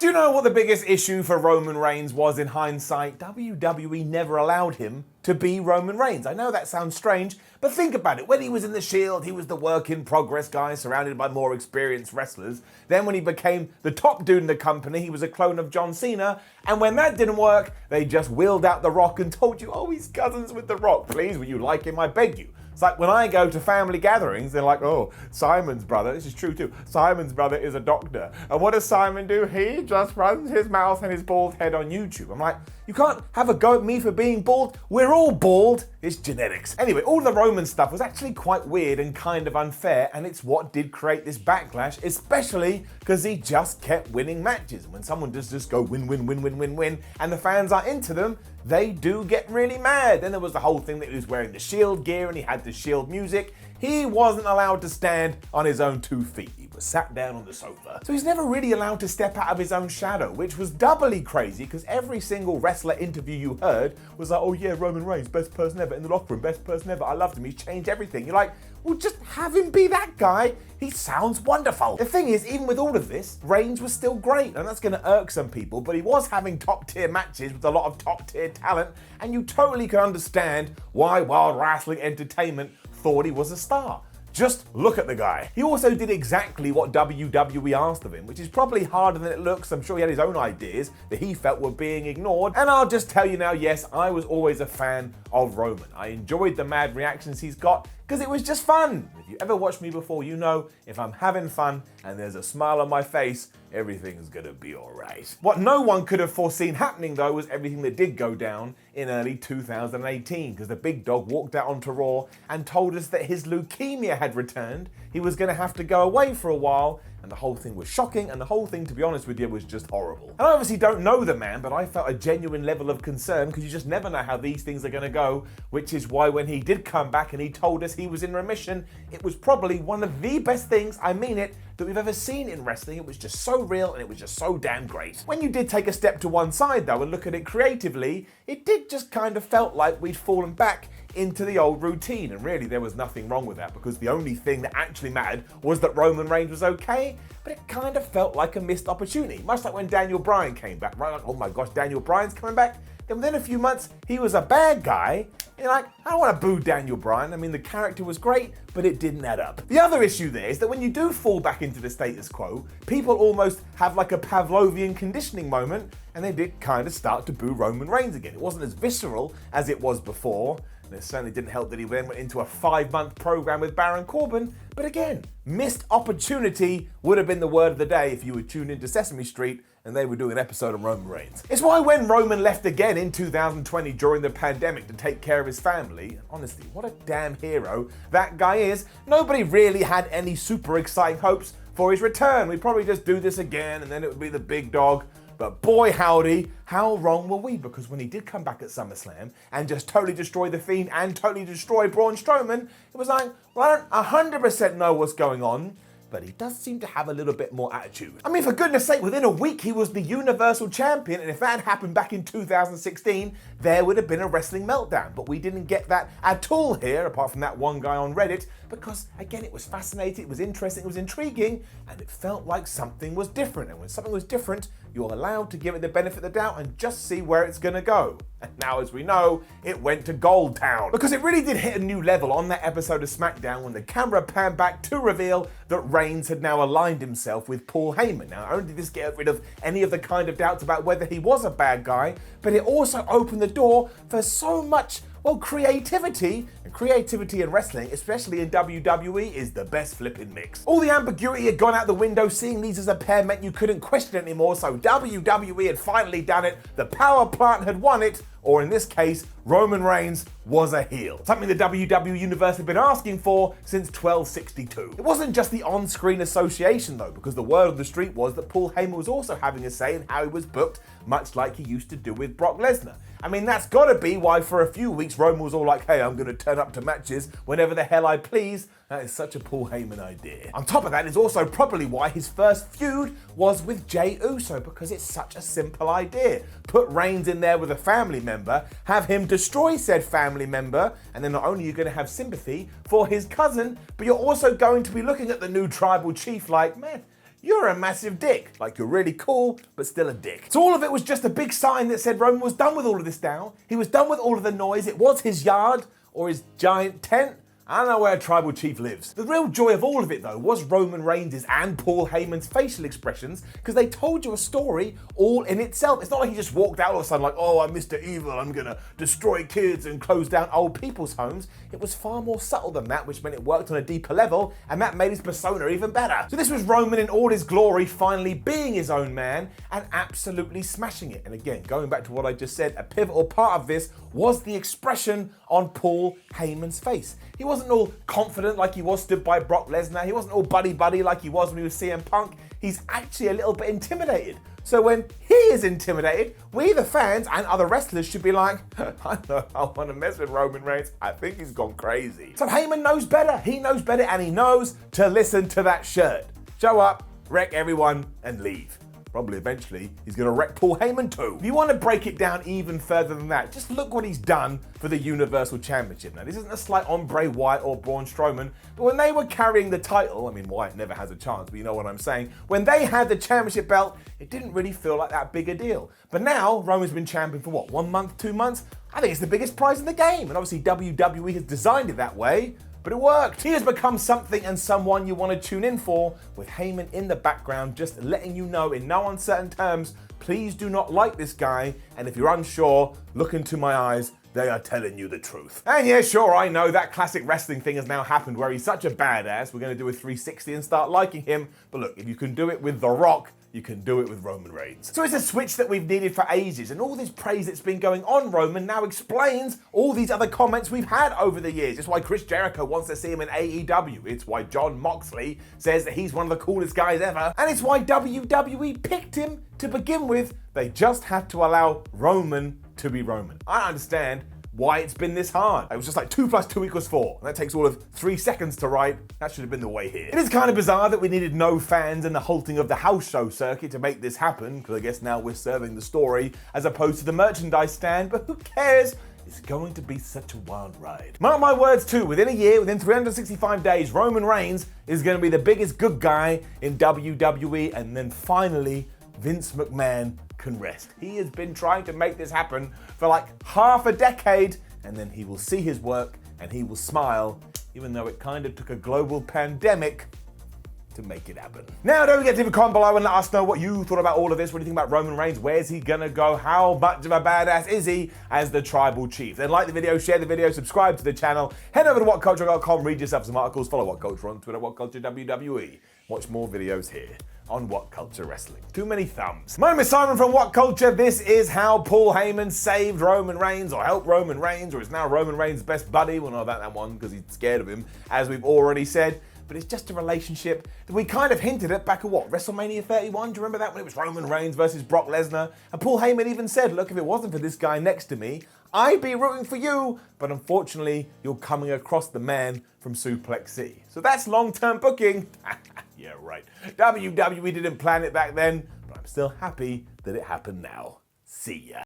Do you know what the biggest issue for Roman Reigns was in hindsight? WWE never allowed him to be Roman Reigns. I know that sounds strange, but think about it. When he was in the Shield, he was the work in progress guy surrounded by more experienced wrestlers. Then when he became the top dude in the company, he was a clone of John Cena. And when that didn't work, they just wheeled out The Rock and told you, oh, he's cousins with The Rock. Please, will you like him? I beg you. It's like when I go to family gatherings, they're like, oh, Simon's brother, this is true too, Simon's brother is a doctor. And what does Simon do? He just runs his mouth and his bald head on YouTube. I'm like, you can't have a go at me for being bald. We're all bald. It's genetics. Anyway, all the Roman stuff was actually quite weird and kind of unfair, and it's what did create this backlash, especially because he just kept winning matches. When someone does just go win, win, win, win, win, win, and the fans are into them, they do get really mad. Then there was the whole thing that he was wearing the Shield gear and he had the Shield music. He wasn't allowed to stand on his own 2 feet. He was sat down on the sofa. So he's never really allowed to step out of his own shadow, which was doubly crazy because every single wrestler interview you heard was like, oh yeah, Roman Reigns, best person ever in the locker room, best person ever. I loved him. He's changed everything. You're like, well, just have him be that guy. He sounds wonderful. The thing is, even with all of this, Reigns was still great, and that's going to irk some people, but he was having top-tier matches with a lot of top-tier talent, and you totally can understand why Wild Wrestling Entertainment thought he was a star. Just look at the guy. He also did exactly what WWE asked of him, which is probably harder than it looks. I'm sure he had his own ideas that he felt were being ignored. And I'll just tell you now, yes, I was always a fan of Roman. I enjoyed the mad reactions he's got because it was just fun. If you ever watched me before, you know if I'm having fun and there's a smile on my face, everything's gonna be all right. What no one could have foreseen happening though was everything that did go down in early 2018 because the big dog walked out onto Raw and told us that his leukemia had returned. He was gonna have to go away for a while, and the whole thing was shocking, and the whole thing, to be honest with you, was just horrible. And I obviously don't know the man, but I felt a genuine level of concern because you just never know how these things are gonna go, which is why when he did come back and he told us he was in remission, it was probably one of the best things, I mean it, that we've ever seen in wrestling. It was just so real and it was just so damn great. When you did take a step to one side though and look at it creatively, it did just kind of felt like we'd fallen back into the old routine, and really there was nothing wrong with that because the only thing that actually mattered was that Roman Reigns was okay, but it kind of felt like a missed opportunity, much like when Daniel Bryan came back, right? Like, oh my gosh, Daniel Bryan's coming back? Then within a few months, he was a bad guy. You're like, I don't want to boo Daniel Bryan. I mean, the character was great, but it didn't add up. The other issue there is that when you do fall back into the status quo, people almost have like a Pavlovian conditioning moment, and they did kind of start to boo Roman Reigns again. It wasn't as visceral as it was before, and it certainly didn't help that he then went into a 5-month program with Baron Corbin. But again, missed opportunity would have been the word of the day if you were tuned into Sesame Street and they were doing an episode on Roman Reigns. It's why when Roman left again in 2020 during the pandemic to take care of his family, honestly, what a damn hero that guy is, nobody really had any super exciting hopes for his return. We'd probably just do this again and then it would be the big dog. But boy howdy, how wrong were we? Because when he did come back at SummerSlam and just totally destroy The Fiend and totally destroy Braun Strowman, it was like, well, I don't 100% know what's going on, but he does seem to have a little bit more attitude. I mean, for goodness sake, within a week he was the Universal Champion, and if that had happened back in 2016, there would have been a wrestling meltdown. But we didn't get that at all here, apart from that one guy on Reddit, because again, it was fascinating, it was interesting, it was intriguing, and it felt like something was different. And when something was different, you're allowed to give it the benefit of the doubt and just see where it's gonna go. And now, as we know, it went to Gold Town. Because it really did hit a new level on that episode of SmackDown when the camera panned back to reveal that Reigns had now aligned himself with Paul Heyman. Now, not only did this get rid of any of the kind of doubts about whether he was a bad guy, but it also opened the door for so much, well, creativity. And creativity in wrestling, especially in WWE, is the best flipping mix. All the ambiguity had gone out the window. Seeing these as a pair meant you couldn't question it anymore, so WWE had finally done it. The power plant had won it, or in this case, Roman Reigns was a heel. Something the WWE Universe had been asking for since 1262. It wasn't just the on-screen association though, because the word on the street was that Paul Heyman was also having a say in how he was booked, much like he used to do with Brock Lesnar. I mean, that's gotta be why for a few weeks Roman was all like, hey, I'm gonna turn up to matches whenever the hell I please. That is such a Paul Heyman idea. On top of that is also probably why his first feud was with Jey Uso, because it's such a simple idea. Put Reigns in there with a family member, have him destroy said family member, and then not only are you going to have sympathy for his cousin, but you're also going to be looking at the new tribal chief like, man, you're a massive dick. Like, you're really cool, but still a dick. So all of it was just a big sign that said Roman was done with all of this now. He was done with all of the noise. It was his yard, or his giant tent. I don't know where a tribal chief lives. The real joy of all of it, though, was Roman Reigns' and Paul Heyman's facial expressions, because they told you a story all in itself. It's not like he just walked out all of a sudden like, oh, I'm Mr. Evil, I'm gonna destroy kids and close down old people's homes. It was far more subtle than that, which meant it worked on a deeper level, and that made his persona even better. So this was Roman in all his glory, finally being his own man, and absolutely smashing it. And again, going back to what I just said, a pivotal part of this was the expression on Paul Heyman's face. He wasn't all confident like he was stood by Brock Lesnar. He wasn't all buddy-buddy like he was when he was CM Punk. He's actually a little bit intimidated. So when he is intimidated, we the fans and other wrestlers should be like, I don't want to mess with Roman Reigns. I think he's gone crazy. So Heyman knows better. He knows better, and he knows to listen to that shirt. Show up, wreck everyone, and leave. Probably eventually, he's going to wreck Paul Heyman too. If you want to break it down even further than that, just look what he's done for the Universal Championship. Now, this isn't a slight on Bray Wyatt or Braun Strowman, but when they were carrying the title, I mean, Wyatt never has a chance, but you know what I'm saying. When they had the championship belt, it didn't really feel like that big a deal. But now, Roman's been champion for what, 1 month, 2 months? I think it's the biggest prize in the game. And obviously, WWE has designed it that way. But it worked. He has become something and someone you want to tune in for, with Heyman in the background just letting you know in no uncertain terms, please do not like this guy, and if you're unsure, look into my eyes, they are telling you the truth. And yeah, sure, I know that classic wrestling thing has now happened where he's such a badass, we're going to do a 360 and start liking him, but look, if you can do it with The Rock, you can do it with Roman Reigns. So it's a switch that we've needed for ages, and all this praise that's been going on Roman now explains all these other comments we've had over the years. It's why Chris Jericho wants to see him in AEW. It's why Jon Moxley says that he's one of the coolest guys ever. And it's why WWE picked him to begin with. They just had to allow Roman to be Roman. I understand why it's been this hard. It was just like 2 + 2 = 4. And that takes all of 3 seconds to write. That should have been the way here. It is kind of bizarre that we needed no fans and the halting of the house show circuit to make this happen, because I guess now we're serving the story as opposed to the merchandise stand, but who cares? It's going to be such a wild ride. Mark my words too, within a year, within 365 days, Roman Reigns is going to be the biggest good guy in WWE, and then finally, Vince McMahon can rest. He has been trying to make this happen for like half a decade, and then he will see his work and he will smile, even though it kind of took a global pandemic to make it happen. Now, don't forget to leave a comment below and let us know what you thought about all of this. What do you think about Roman Reigns? Where's he gonna go? How much of a badass is he as the tribal chief? Then like the video, share the video, subscribe to the channel, head over to WhatCulture.com, read yourself some articles, follow WhatCulture on Twitter, WhatCulture WWE. Watch more videos here on WhatCulture Wrestling. Too many thumbs. My name is Simon from WhatCulture. This is how Paul Heyman saved Roman Reigns, or helped Roman Reigns, or is now Roman Reigns' best buddy. Well, not about that one, because he's scared of him, as we've already said. But it's just a relationship that we kind of hinted at back at what, WrestleMania 31? Do you remember that, when it was Roman Reigns versus Brock Lesnar? And Paul Heyman even said, look, if it wasn't for this guy next to me, I'd be rooting for you, but unfortunately, you're coming across the man from Suplex City. So that's long-term booking. Yeah, right. WWE didn't plan it back then, but I'm still happy that it happened now. See ya.